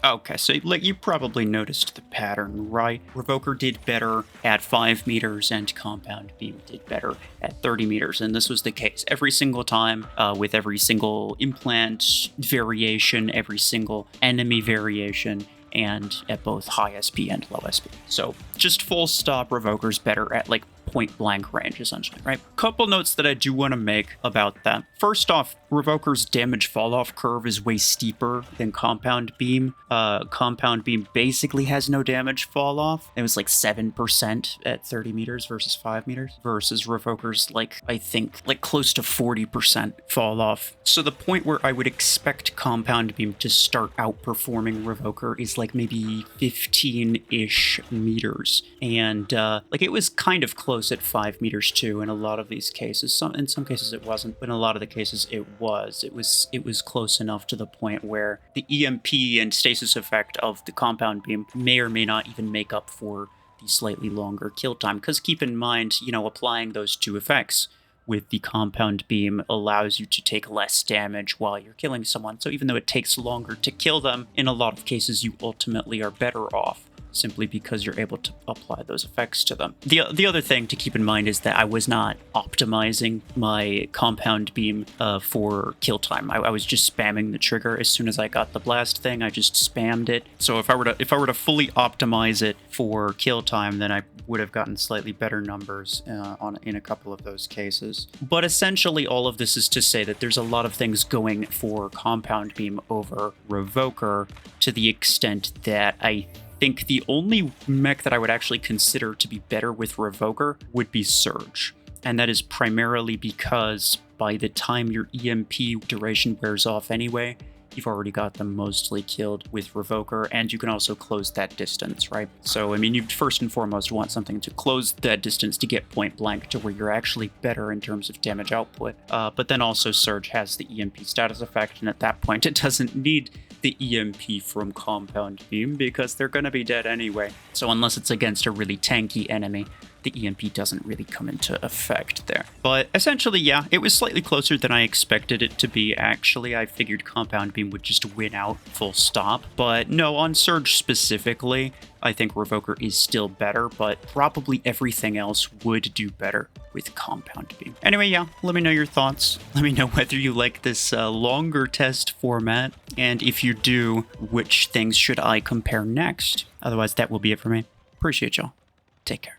Okay, so like you probably noticed the pattern, right? Revoker did better at 5 meters and Compound Beam did better at 30 meters, and this was the case every single time with every single implant variation, every single enemy variation, and at both high SP and low SP. So just full stop, Revoker's better at like point blank range, essentially, right? Couple notes that I do want to make about that. First off, Revoker's damage fall off curve is way steeper than Compound Beam. Compound Beam basically has no damage fall off. It was like 7% at 30 meters versus 5 meters, versus Revoker's like, I think, like close to 40% fall off. So the point where I would expect Compound Beam to start outperforming Revoker is like maybe 15-ish meters. And like it was kind of close at 5 meters too in a lot of these cases. In some cases it wasn't, but in a lot of the cases it was. It was close enough to the point where the EMP and stasis effect of the Compound Beam may or may not even make up for the slightly longer kill time. Because keep in mind, you know, applying those two effects with the Compound Beam allows you to take less damage while you're killing someone. So even though it takes longer to kill them, in a lot of cases you ultimately are better off, simply because you're able to apply those effects to them. The other thing to keep in mind is that I was not optimizing my Compound Beam for kill time. I was just spamming the trigger. As soon as I got the blast thing, I just spammed it. So if I were to fully optimize it for kill time, then I would have gotten slightly better numbers in a couple of those cases. But essentially, all of this is to say that there's a lot of things going for Compound Beam over Revoker, to the extent that I think the only mech that I would actually consider to be better with Revoker would be Surge. And that is primarily because by the time your EMP duration wears off anyway, you've already got them mostly killed with Revoker, and you can also close that distance, right? So, I mean, you first and foremost want something to close that distance to get point blank to where you're actually better in terms of damage output. But then also Surge has the EMP status effect, and at that point it doesn't need the EMP from Compound Beam because they're going to be dead anyway. So unless it's against a really tanky enemy, the EMP doesn't really come into effect there. But essentially, yeah, it was slightly closer than I expected it to be, actually. I figured Compound Beam would just win out full stop. But no, on Surge specifically, I think Revoker is still better, but probably everything else would do better with Compound Beam. Anyway, yeah, let me know your thoughts. Let me know whether you like this longer test format, and if you do, which things should I compare next? Otherwise, that will be it for me. Appreciate y'all. Take care.